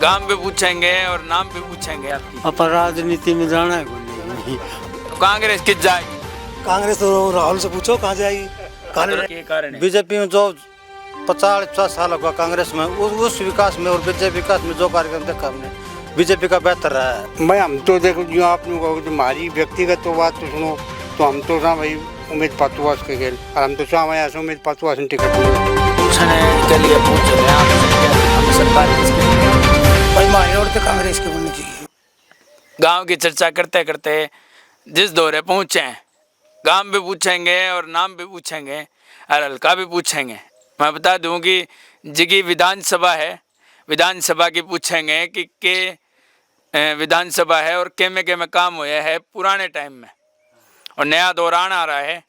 गांव भी पूछेंगे और नाम भी पूछेंगे आपकी। अब राजनीति में जाना है कोई? तो कांग्रेस किस जाएगी? कांग्रेस तो राहुल से पूछो कहाँ जाएगी। के कारण है? बीजेपी में जो 50 साल होगा कांग्रेस में उस विकास में और बीजेपी विकास में जो कार्यक्रम देखा हमने बीजेपी का बेहतर रहा है। मैं हम तो देखो जो आप लोग कहो हमारी व्यक्तिगत तो बात तो सुनो तो हम तो ना भाई उम्मीद पातुआस के गेल और हम तो चाह ऐसे उम्मीद पातुआस ने टिकट पूछने के लिए पूछ रहे हैं आपसे, हम सरकार भाई माइनॉरिटी तो कांग्रेस की बननी चाहिए। गांव की चर्चा करते करते जिस दौरे पहुंचे हैं, गांव भी पूछेंगे और नाम भी पूछेंगे और हल्का भी पूछेंगे। मैं बता दूं कि जिगी विधानसभा है, विधानसभा की पूछेंगे कि विधानसभा है और के में काम हुआ है पुराने टाइम में और नया दौरान आ रहा है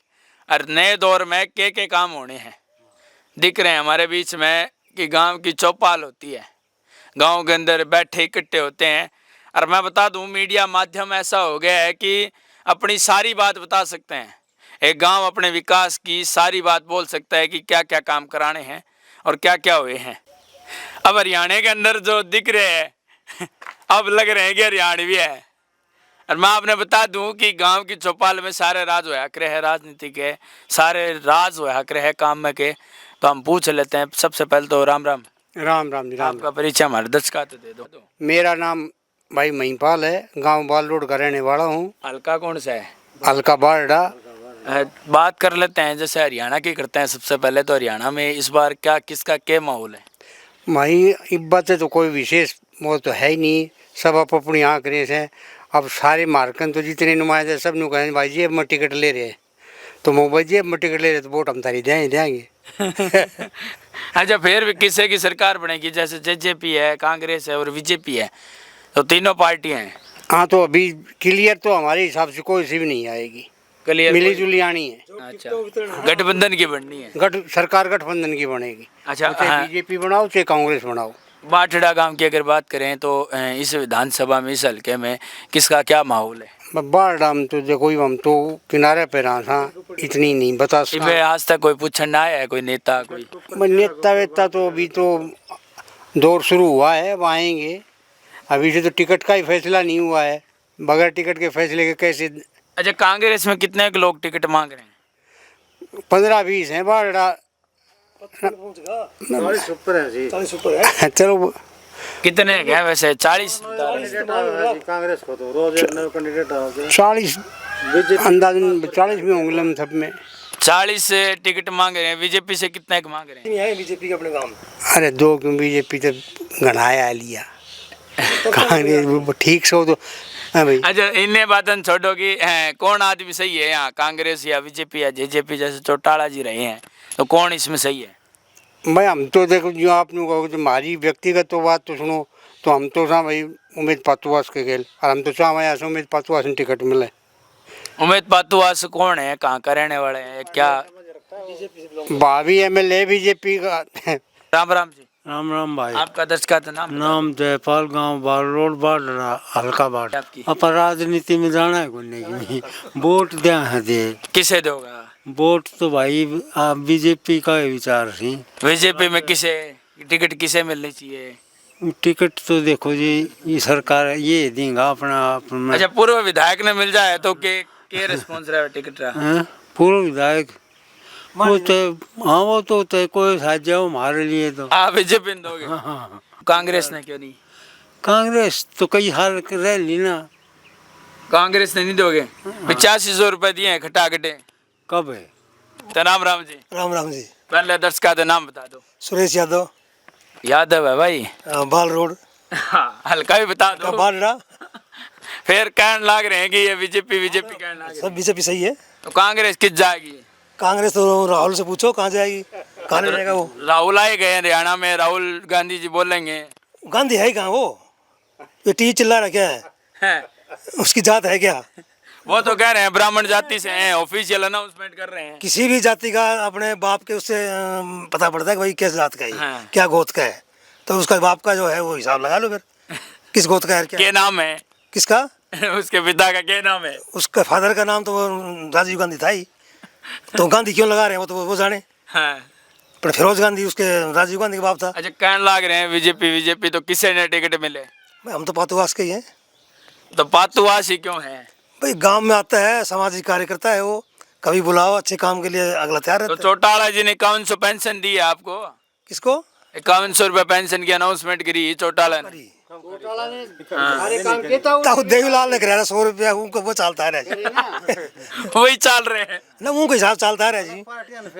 और नए दौर में के काम होने हैं। दिख रहे हैं हमारे बीच में कि गांव की चौपाल होती है, गांव के अंदर बैठे इकट्ठे होते हैं। और मैं बता दूं मीडिया माध्यम ऐसा हो गया है कि अपनी सारी बात बता सकते हैं। एक गांव अपने विकास की सारी बात बोल सकता है कि क्या क्या काम कराने हैं और क्या क्या हुए हैं। अब हरियाणा के अंदर जो दिख रहे हैं अब लग रहे हैं कि हरियाणवी है। और मैं आपने बता दूं कि गांव की चौपाल में सारे राज होया करे है, राजनीति के सारे राज होया करे है काम में के। तो हम पूछ लेते हैं सबसे पहले तो राम राम। राम राम जी राम। आपका परिचय हमारे दर्शकों को दे दो। मेरा नाम भाई महिपाल है, गांव बाल रोड का रहने वाला हूँ। हल्का कौन सा है? हल्का बारडा। बात कर लेते हैं जैसे हरियाणा की करते हैं। सबसे पहले तो हरियाणा में इस बार क्या किसका क्या माहौल है? भाई इस बात तो कोई विशेष वो तो है ही नहीं, सब आप अपनी आँख रेस है। अब सारे मार्कन तो जितने नुमाइंदे सब नु कहें भाई जेब में टिकट ले रहे हैं तो भाई जेब में टिकट ले रहे तो वोट हम तारी देंगे। अच्छा, फिर भी किसी की सरकार बनेगी जैसे जेजेपी है, कांग्रेस है और बीजेपी है, तो तीनों पार्टियां हैं। हाँ तो अभी क्लियर तो हमारे हिसाब से कोई सी भी नहीं आएगी, क्लियर मिली जुली आनी है। अच्छा, गठबंधन की बननी है। सरकार गठबंधन की बनेगी। अच्छा, चाहे बीजेपी बनाओ चाहे कांग्रेस बनाओ। बाटड़ा गांव की अगर बात करें तो इस विधानसभा में इस हल्के में किसका क्या माहौल है? बारडा हम तो देखो हम तो किनारे पे रहा था, इतनी नहीं बता सकता। आज तक कोई पूछने ना आया है कोई नेता कोई? नेता वेता तो अभी तो दौर शुरू हुआ है, वो आएंगे। अभी से तो टिकट का ही फैसला नहीं हुआ है, बगैर टिकट के फैसले के कैसे। अच्छा, कांग्रेस में कितने लोग टिकट मांग रहे हैं? 15-20 हैं। बारडा 40 ऊपर है। चलो कितने हैं वैसे? 40 कांग्रेस को तो रोज एक नया कैंडिडेट आओगे। 40 अंदाजन 40 में होंगे हम सब में। 40 टिकट मांग रहे हैं। बीजेपी से कितने मांग रहे हैं? बीजेपी के अपने गाँव में अरे 2 क्यों, बीजेपी तो घनाया लिया। कांग्रेस ठीक से हो तो भाई। अच्छा, इन्हें बातन छोड़ो कि कौन आदमी सही है यहाँ, कांग्रेस या बीजेपी या जेजेपी? जैसे चौटाला जी रहे हैं तो कौन इसमें सही है? भाई हम तो देखो जो आप लोग कहो हमारी व्यक्तिगत तो बात तो सुनो तो हम तो ना भाई उम्मीद पातुआस के गेल और हम तो चाह ऐसे उम्मीद पातुआस ने टिकट मिले। उम्मीद पातुआस कौन है, कहाँ का रहने वाले हैं, क्या? भाभी MLA बीजेपी का। राम राम जी। राम राम भाई। आपका दर्शका का नाम जयपाल, गांव बाल रोड बारडा, हल्का बारडा। अब राजनीति में जाना है कोई? वोट दिया है दे। किसे दोगा वोट? तो भाई बीजेपी का विचार है। बीजेपी में किसे टिकट किसे मिलनी चाहिए? टिकट तो देखो जी ये सरकार ये देगा अपना। अच्छा, पूर्व विधायक ने मिल जाए तो के रिस्पॉन्स रहा टिकट रहा? पूर्व विधायक वो तो हाँ वो तो कोई साझा हो हमारे लिए तो। आप बीजेपी में दोगे? हाँ। कांग्रेस ने क्यों नहीं? कांग्रेस तो कई हाल रह ली ना। कांग्रेस ने नहीं दोगे? 8500 रुपए दिए हैं खटा खटे। कब है? तो राम राम जी। राम राम जी। पहले दर्शका का नाम बता दो। सुरेश यादव। यादव है भाई? बाल रोड। हाँ, हल्का भी बता दो। बारडा। फिर कहने लग रहे हैं कि ये बीजेपी बीजेपी कहने लग रहे हैं। सब बीजेपी सही है। तो कांग्रेस किस जाएगी? कांग्रेस तो राहुल से पूछो कहाँ जाएगी, कहाँ रहेगा वो। राहुल आए गए हरियाणा में, राहुल गांधी जी बोलेंगे। गांधी है कहाँ वो? ये टी चिल्ला रहा क्या है? उसकी जात है क्या? वो तो कह रहे हैं ब्राह्मण जाति से हैं, ऑफिशियल अनाउंसमेंट कर रहे हैं। किसी भी जाति का अपने बाप के उससे पता पड़ता है कि भाई किस जात का है। हाँ। क्या गोत का है, तो उसका बाप का जो है वो हिसाब लगा लो फिर किस गोत का है। क्या नाम है किसका? उसके पिता का क्या नाम है? उसका फादर का नाम तो राजीव गांधी था ही, तो गांधी क्यों लगा रहे हैं वो तो वो जाने। हाँ। पर फिरोज गांधी उसके राजीव गांधी का बाप था। अच्छा, कहने लाग रहे हैं बीजेपी बीजेपी, तो किसे ने टिकट मिले? भाई हम तो पातुवास के ही हैं। तो पातुआस ही क्यों है? भाई गांव में आता है, सामाजिक कार्यकर्ता है वो, कभी बुलाओ अच्छे काम के लिए अगला तैयार तो रहता है। चौटाला जी ने 5100 पेंशन दी है आपको? किसको? 5100 रुपए पेंशन की अनाउंसमेंट करी चौटाला ने। ताऊ देवीलाल ने कराया 100 रुपया, उनको वो चलता है जी। वही चल रहे हैं। ना उनको हिसाब चलता है जी,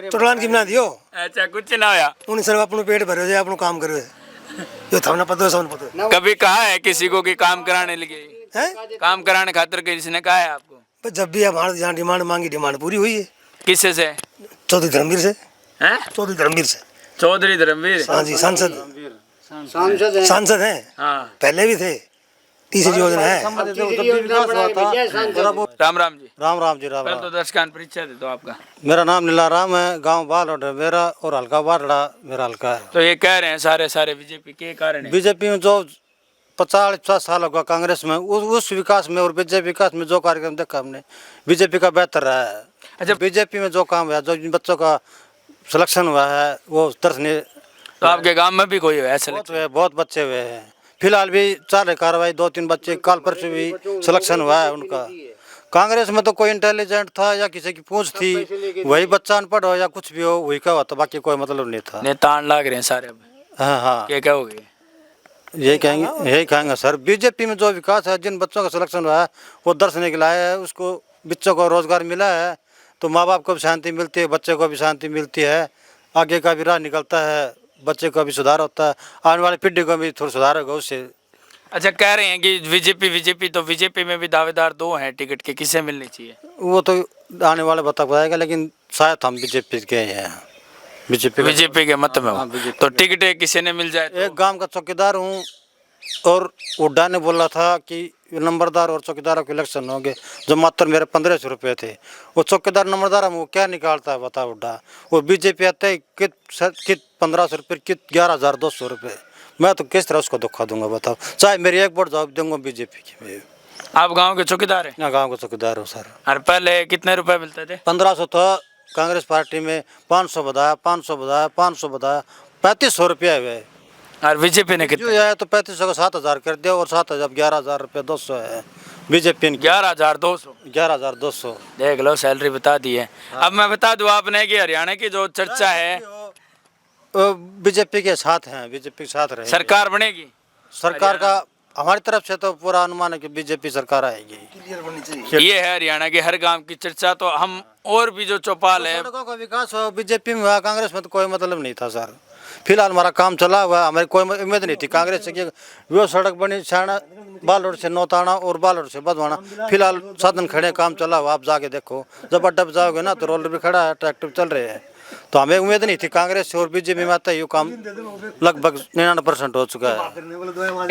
चोटलान की बना दियो। अच्छा, कुछ ना होया। उन्हें सिर्फ अपने पेट भरे जाए, अपना काम करो जो थमना पता सब पता कभी कहा है किसी को कि काम कराने लगे? है। काम कराने खातिर किसी ने कहा है आपको? पर जब भी हमारे यहाँ डिमांड मांगी, डिमांड पूरी हुई है। किससे से? चौधरी धर्मवीर से। हैं? चौधरी धर्मवीर से। चौधरी धर्मवीर? हाँ जी, सांसद हैं। हाँ। पहले भी थे। तीसरी योजना है। राम राम जी। राम राम जी, राम पहले राम। तो दर्शकान परिचय दे दो आपका। मेरा नाम नीलाराम है, गांव बालोड है मेरा, और हल्का बालड़ा मेरा हल्का है। तो ये कह रहे हैं सारे बीजेपी के कारण है। बीजेपी में जो 50 साल होगा कांग्रेस में, उस विकास में और बीजेपी विकास में जो कार्यक्रम देखा हमने, बीजेपी का बेहतर रहा है। अच्छा, बीजेपी में जो काम हुआ, जो जिन बच्चों का सिलेक्शन हुआ है वो दर्शनीय। तो आपके गांव में भी कोई हुआ ऐसे? बहुत बच्चे हुए हैं, फिलहाल भी चाल रही कार्रवाई, 2-3 बच्चे कल परसों भी सिलेक्शन हुआ है उनका। कांग्रेस में तो कोई इंटेलिजेंट था या किसी की पूछ थी, वही बच्चा अनपढ़ हो या कुछ भी हो वही का होता, बाकी कोई मतलब नहीं था। नेता लाग रहे हैं सारे अब। हाँ हाँ, क्या कहोगे? यही कहेंगे सर। बीजेपी में जो विकास है, जिन बच्चों का सिलेक्शन हुआ है वो दर्शने के लाए है, उसको बच्चों को रोजगार मिला है तो माँ बाप को भी शांति मिलती है, बच्चे को भी शांति मिलती है, आगे का भी राह निकलता है, बच्चे का भी सुधार होता है, आने वाली पीढ़ी को भी थोड़ा सुधार होगा उससे। अच्छा, कह रहे हैं कि बीजेपी तो बीजेपी में भी दावेदार 2 हैं टिकट के, किसे मिलनी चाहिए? वो तो आने वाले बताएगा, लेकिन शायद हम बीजेपी के हैं। बीजेपी के मत में हो। तो टिकट किसी ने मिल जाए तो? एक गांव का चौकीदार हूँ और उड्डा ने बोला था कि नंबरदार और चौकीदारों के इलेक्शन होंगे, जो मात्र मेरे 1500 रुपये थे। वो चौकीदार नंबरदार हम वो क्या निकालता है बता उड्डा। वो बीजेपी आते है कित 1500 रुपये, कित 11,200 रुपये। मैं तो किस तरह उसको धोखा दूंगा बताओ, चाहे मेरी एक वोट जवाब दूंगा बीजेपी की। आप गांव के चौकीदार हैं? ना, गांव का चौकीदार हूँ सर। और पहले कितने रुपए मिलते थे? 1500 था कांग्रेस पार्टी में, 500 बताया, 500 बताया, 500 बताया, 3500 रुपया हुए। और बीजेपी ने जो कितने? है तो 3500 को 7000 कर दिया, और 7000 11,000 रुपये 200 है बीजेपी ने। 11,200? 11,200 देख लो, सैलरी बता दी है। अब मैं बता दूं आपने कि हरियाणा की जो चर्चा है, बीजेपी के साथ हैं, बीजेपी के साथ रहे। सरकार बनेगी? सरकार का हमारी तरफ से तो पूरा अनुमान है कि बीजेपी सरकार आएगी। ये है हरियाणा के हर गांव की चर्चा। तो हम और भी जो चौपाल है, सड़कों का विकास हो बीजेपी में हुआ, कांग्रेस में तो कोई मतलब नहीं था सर। फिलहाल हमारा काम चला हुआ, हमारी कोई उम्मीद नहीं थी कांग्रेस से कि वो सड़क बनी छाना बालोड से नौताना और बालोड से बदवाना। फिलहाल साधन खड़े, काम चला हुआ, आप जाके देखो। जब अड्डा पे जाओगे ना तो रोलर भी खड़ा है, ट्रैक्टर चल रहे हैं। तो हमें उम्मीद नहीं थी कांग्रेस से और बीजेपी में आता है, ये काम लगभग 99% हो चुका है।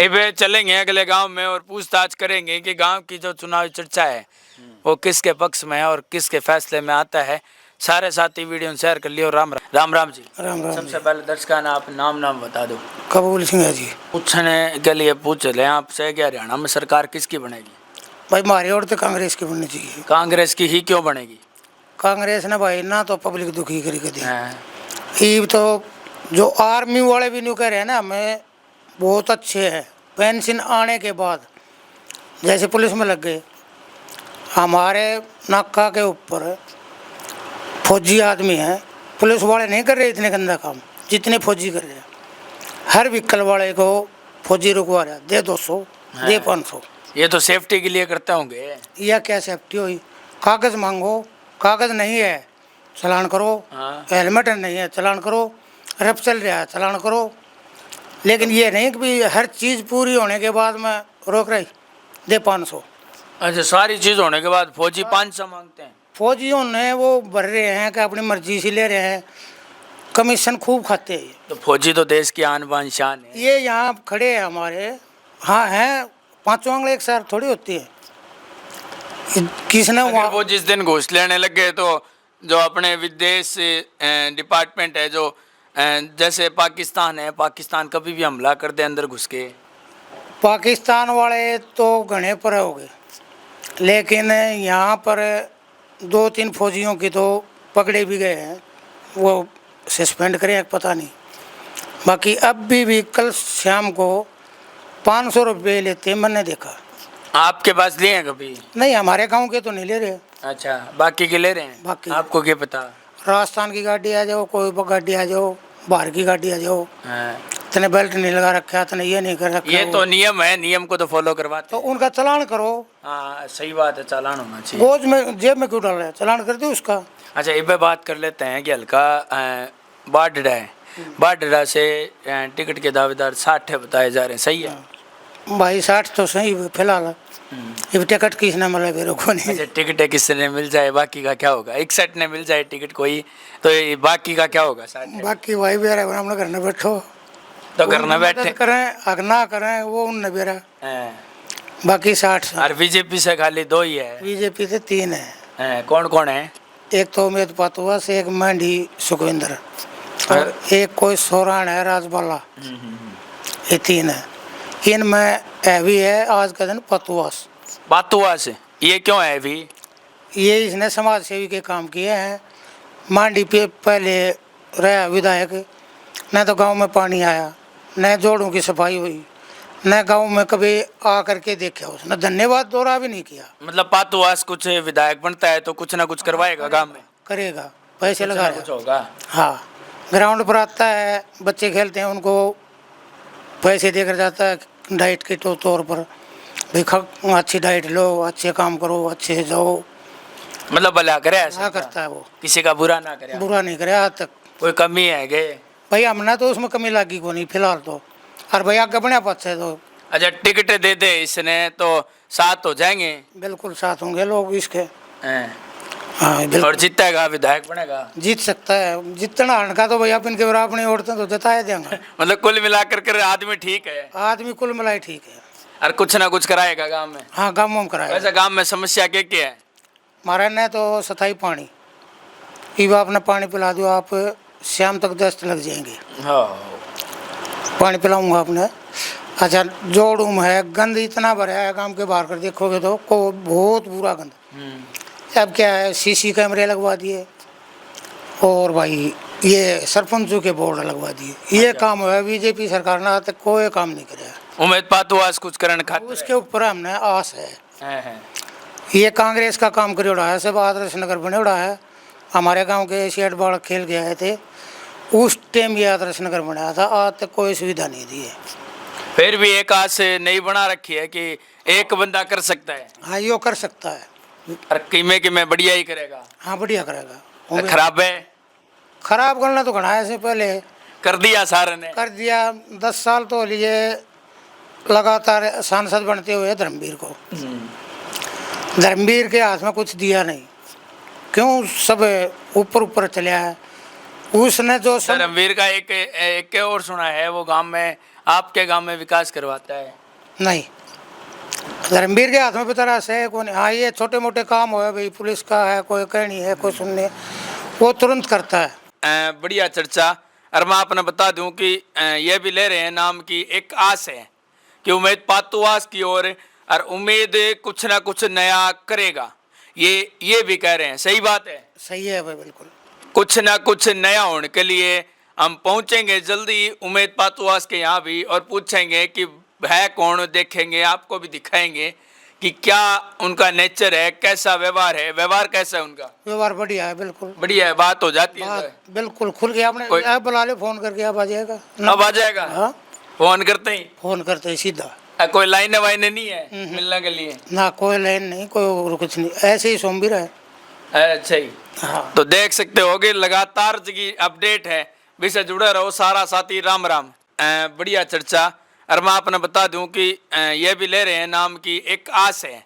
इबे चलेंगे अगले गांव में और पूछताछ करेंगे कि गांव की जो चुनावी चर्चा है वो किसके पक्ष में है और किसके फैसले में आता है। सारे साथी वीडियो शेयर कर लियो। राम राम जी। राम राम। सबसे पहले दर्शकों ने आप नाम बता दो। कबूल सिंह है जी। पूछने के लिए पूछ रहे हैं आपसे कि हरियाणा में सरकार किसकी बनेगी? भाई हमारी ओर तो कांग्रेस की बननी चाहिए। कांग्रेस की ही क्यों बनेगी? कांग्रेस ने भाई ना तो पब्लिक दुखी करी के दी। ये तो जो आर्मी वाले भी नहीं कह रहे हैं ना, हमें बहुत अच्छे हैं। पेंशन आने के बाद जैसे पुलिस में लग गए, हमारे नाका के ऊपर फौजी आदमी हैं, पुलिस वाले नहीं कर रहे इतने गंदा काम जितने फौजी कर रहे हैं। हर व्हीकल वाले को फौजी रुकवा रहा, दे 200 दे 500। ये तो सेफ्टी के लिए करते होंगे। यह क्या सेफ्टी हुई? कागज़ मांगो, कागज़ नहीं है चलान करो। हेलमेट नहीं है चलान करो। रफ चल रहा है चलान करो। लेकिन ये नहीं कि भी हर चीज़ पूरी होने के बाद में रोक रही, दे 500। अच्छा, सारी चीज़ होने के बाद फौजी 500 मांगते हैं? फौजियों ने वो भर रहे हैं कि अपनी मर्जी से ले रहे हैं, कमीशन खूब खाते हैं। तो फौजी तो देश की आन बान शान है। ये यहाँ खड़े हैं हमारे, हाँ हैं, 5 आंगले एक साथ थोड़ी होती है। किसने वहाँ वो जिस दिन घूस लेने लग गए तो जो अपने विदेश डिपार्टमेंट है, जो जैसे पाकिस्तान है, पाकिस्तान कभी भी हमला कर दे अंदर घुस के। पाकिस्तान वाले तो घने पर हो गए, लेकिन यहाँ पर 2-3 फौजियों की तो पकड़े भी गए हैं। वो सस्पेंड करें पता नहीं। बाकी अब भी कल शाम को 500 रुपये लेते मैंने देखा। आपके पास लिए हैं कभी? नहीं, हमारे गांव के तो नहीं ले रहे। अच्छा, बाकी के ले रहे हैं? बाकी आपको क्या पता? राजस्थान की गाड़ी आ जाओ, कोई गाड़ी आ जाओ, बाहर की गाड़ी आ जाओ, हाँ। तने बेल्ट नहीं लगा रखा, तने ये नहीं कर रखा। ये तो नियम है, नियम को तो फॉलो करवाते तो हैं। उनका चालान करो। हाँ सही बात है, चालान होना चाहिए। गोज में जेब में क्यों डाल रहे हैं, चालान कर दो उसका। अच्छा, इस पे बात कर लेते हैं कि हल्का बाडड़ा है, बाडड़ा से टिकट के दावेदार 60 बताए जा रहे हैं, सही है? भाई 60 तो सही है फिलहाल। ये टिकट किसने मिला मेरे को नहीं। अच्छा, टिकट है किसने मिल जाए, बाकी का क्या होगा? 61 ने मिल जाए टिकट कोई, तो ये बाकी का क्या होगा? 60 बाकी भाई बेरा अपने घर में बैठो, तो घर में उनकी बैठे मदद करें अगर ना करें वो उनने बेरा। हैं। बाकी 60 और बीजेपी से खाली 2 ही है। बीजेपी से 3 है। हैं, कौन कौन है? एक तो उम्मीद पातुआ से, एक मंडी सुखविंदर, और एक कोई सोरान है राजबाला। ये 3 है। इनमें हैवी है आज का दिन पतुआस। बातुआ से ये क्यों है अभी? ये इसने समाज सेवी के काम किए हैं। मांडी पे पहले रहा विधायक, न तो गांव में पानी आया, न जोड़ों की सफाई हुई, न गांव में कभी आ करके देखा उसने, धन्यवाद दौरा भी नहीं किया। मतलब पातुआस कुछ विधायक बनता है तो कुछ ना कुछ करवाएगा गांव में? करेगा, पैसे कुछ लगा ना कुछ होगा। हाँ, ग्राउंड पर आता है, बच्चे खेलते हैं, उनको पैसे देकर जाता है डाइट के तौर पर, भाई अच्छी डाइट लो, अच्छे काम करो, अच्छे से जाओ। मतलब भला करे ऐसा? क्या करता है वो, किसी का बुरा ना करे। बुरा नहीं करे आज तक। कोई कमी है गे? भाई हमने तो उसमें कमी लगी को नहीं फिलहाल तो। और भाई आगे बढ़िया पद से तो अच्छा, टिकट दे दे इसने तो 7 हो जाएंगे। बिल्कुल साथ होंगे लोग इसके। हैं। हाँ बिल्कुल, और जीतेगा, विधायक बनेगा। जीत सकता है। जितना हारने का तो भाई अपन के बराबर अपनी औरतें तो जताए देंगे। मतलब कुल मिलाकर कर आदमी ठीक है आदमी कुल मिलाई ठीक है। और कुछ ना कुछ कराएगा गांव में। हाँ, गाँव में कराए। वैसे गांव में समस्या क्या क्या है? हमारे ने तो सताई पानी, ये आपने पानी पिला दो, आप शाम तक दस्त लग जाएंगे। हाँ। पानी पिलाऊंगा आपने। अच्छा, जोड़ूम है, गंद इतना भरा है, गांव के बाहर कर देखोगे तो को बहुत बुरा गंद। अब क्या है, सीसी कैमरे लगवा दिए, और भाई ये सरपंचों के बोर्ड लगवा दिए। ये काम है बीजेपी सरकार ने आज तक कोई काम नहीं कराया। उम्मीद पातुआस कुछ करण खाते उसके ऊपर हमने आस है। हैं। ये कांग्रेस का काम करे उड़ा है, सब आदर्श नगर बने उड़ा है। हमारे गांव के एशियाड बाढ़ खेल के आए थे, उस टाइम ये आदर्श नगर बनाया था, आज तक कोई सुविधा नहीं दी है। फिर भी एक आस नहीं बना रखी है कि एक बंदा कर सकता है। हाँ, यो कर सकता है। और कीमे बढ़िया ही करेगा। हाँ, बढ़िया करेगा। खराब है? खराब करना तो घना से पहले कर दिया सारे ने। कर दिया। 10 साल तो लिए लगातार सांसद बनते हुए धर्मवीर को, धर्मवीर के हाथ में कुछ दिया नहीं। क्यों, सब ऊपर ऊपर चला है उसने जो धर्मवीर का एक और सुना है, वो गांव में, आपके गांव में विकास करवाता है। नहीं, धर्मवीर के हाथ में बेचारा से कौन। हाँ, ये छोटे मोटे काम हो भाई, पुलिस का है, कोई कहनी है, कोई सुनने, वो तुरंत करता है। बढ़िया चर्चा। और मैं आपने बता दूं कि ये भी ले रहे हैं नाम की एक आस है कि उम्मीद पातुआस की ओर, और उम्मीद कुछ ना कुछ नया करेगा, ये भी कह रहे हैं। सही बात है? सही है भाई, बिल्कुल। कुछ ना कुछ नया होने के लिए हम पहुंचेंगे जल्दी उम्मीद पातुआस के यहाँ भी, और पूछेंगे कि है कौन, देखेंगे, आपको भी दिखाएंगे कि क्या उनका नेचर है, कैसा व्यवहार है, व्यवहार कैसा है उनका। व्यवहार बढ़िया है, बिल्कुल बढ़िया है, बात हो जाती है। बात बिल्कुल खुल के। आपने कोई- आप बुला ले, फोन करके आप आ जाएगा। अब आ जाएगा? हाँ, फोन करते ही? फोन करते ही सीधा। कोई लाइन वाइन नहीं है मिलने के लिए? ना कोई लाइन नहीं, कोई और कुछ नहीं, ऐसे ही सोमवीर है। अच्छा ही। हाँ, तो देख सकते होगे लगातार की अपडेट है, भी से जुड़े रहो सारा साथी। राम राम। बढ़िया चर्चा। और मैं आपने बता दूं कि ये भी ले रहे हैं नाम की एक आस है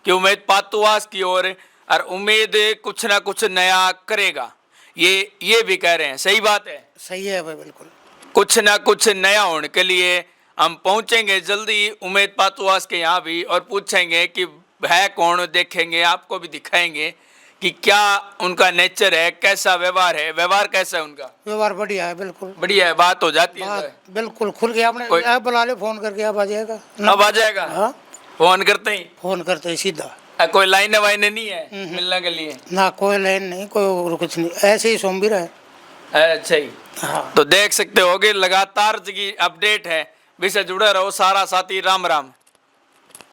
कि उम्मीद पातुआस की ओर, और उम्मीद कुछ ना कुछ नया करेगा, ये भी कह रहे हैं। सही बात है? सही है भाई, बिल्कुल। कुछ ना कुछ नया होने के लिए हम पहुंचेंगे जल्दी उम्मीद पातुआस के यहाँ भी, और पूछेंगे कि है कौन, देखेंगे, आपको भी दिखाएंगे कि क्या उनका नेचर है, कैसा व्यवहार है, व्यवहार कैसा है उनका। व्यवहार बढ़िया है, बिल्कुल। बढ़िया है, बात हो जाती है। बात बिल्कुल खुल के। आपने कोई- आप बुला ले, फोन करके आप आ जाएगा। अब आ जाएगा? हाँ, फोन करते ही? फोन करते ही सीधा। कोई लाइन वाइन नहीं है मिलने के लिए? ना कोई लाइन नहीं, कोई और कुछ नहीं, ऐसे ही सोमवीर है। अच्छा ही। हाँ तो देख सकते होगे लगातार की अपडेट है, विषय जुड़े रहो सारा साथी। राम राम।